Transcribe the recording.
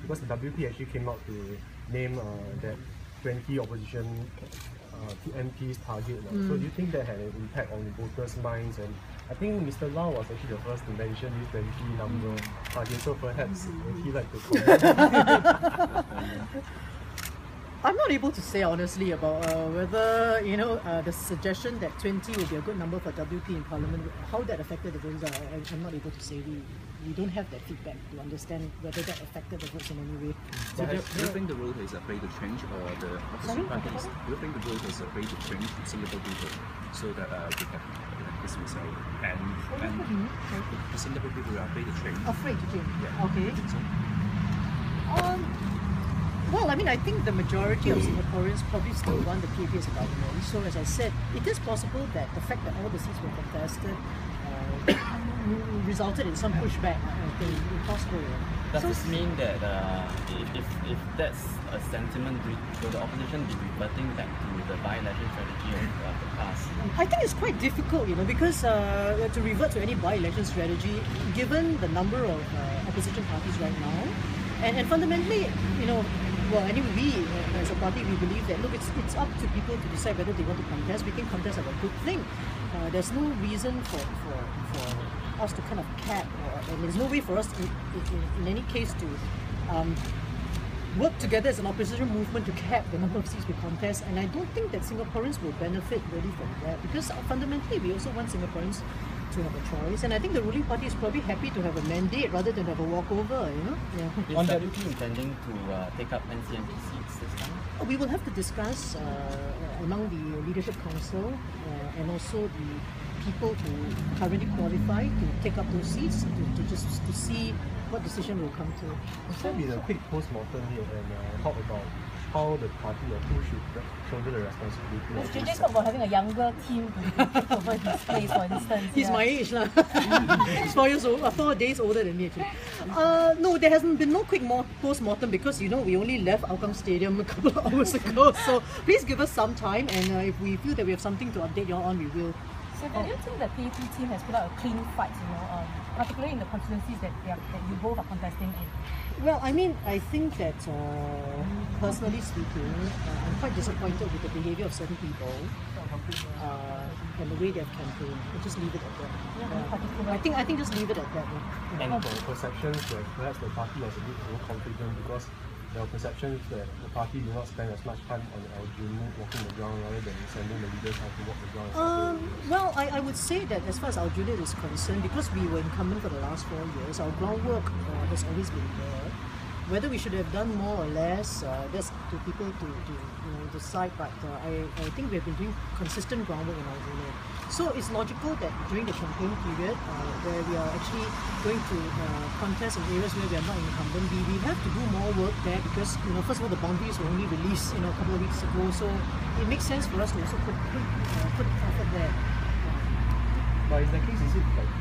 because the WP actually came out to name that 20 opposition MPs target. So do you think that had an impact on voters' minds? And I think Mr. Lau was actually the first to mention this 20 number target, so perhaps would he like to comment? I'm not able to say honestly about whether the suggestion that 20 would be a good number for WP in Parliament, how that affected the votes. I'm not able to say. We don't have that feedback to understand whether that affected the votes in any way. So do you think the vote is afraid to change, or the opposition parties? Do you think the vote is afraid to change Singapore people so that we have this result? And the Singapore people are afraid to change. Afraid to change. Yeah. Okay. I think so. Well, I mean, I think the majority of Singaporeans probably still want the PAP as a government. So, as I said, it is possible that the fact that all the seats were contested resulted in some pushback. I think it's possible. Does this mean that if that's a sentiment, will the opposition be reverting back to the by-election strategy of the past? I think it's quite difficult, because to revert to any by-election strategy, given the number of opposition parties right now, and fundamentally, well, anyway, we as a party, we believe that, look, it's up to people to decide whether they want to contest. We think contests are a good thing. There's no reason for us to kind of cap, and there's no way for us in any case to work together as an opposition movement to cap the number of seats we contest. And I don't think that Singaporeans will benefit really from that, because fundamentally we also want Singaporeans to have a choice, and I think the ruling party is probably happy to have a mandate rather than have a walkover. Is WP intending to take up NCMP seats this time? We will have to discuss among the leadership council and also the people who currently qualify to take up those seats to see what decision will come to. Let's be a quick post-mortem here and talk about how the party or who should shoulder the responsibility. Mr. JJ spoke about having a younger team to take over his place, for instance. He's my age lah. He's 4 years old, 4 days older than me actually. No, there hasn't been no quick post-mortem because we only left Hougang Stadium a couple of hours ago. So please give us some time, and if we feel that we have something to update you all on, we will. So do you think the PAP team has put out a clean fight, particularly in the constituencies that you both are contesting in? Well, I mean, I think that personally speaking, I'm quite disappointed with the behaviour of certain people and the way they have campaigned. I'll just leave it at that. I think just leave it at that. And for perceptions that perhaps the party was a bit overconfident because there were perceptions that the party did not spend as much time on Aljunied walking the ground rather than sending the leaders out to walk the ground. Well, I would say that as far as Aljunied is concerned, because we were incumbent for the last 4 years, our groundwork has always been there. Whether we should have done more or less, that's to people to decide. But I think we have been doing consistent groundwork in Aljunied. So it's logical that during the campaign period, where we are actually going to contest in areas where we are not incumbent, we have to do more work there because first of all the boundaries were only released a couple of weeks ago. So it makes sense for us to also put effort there. But in that case, is it like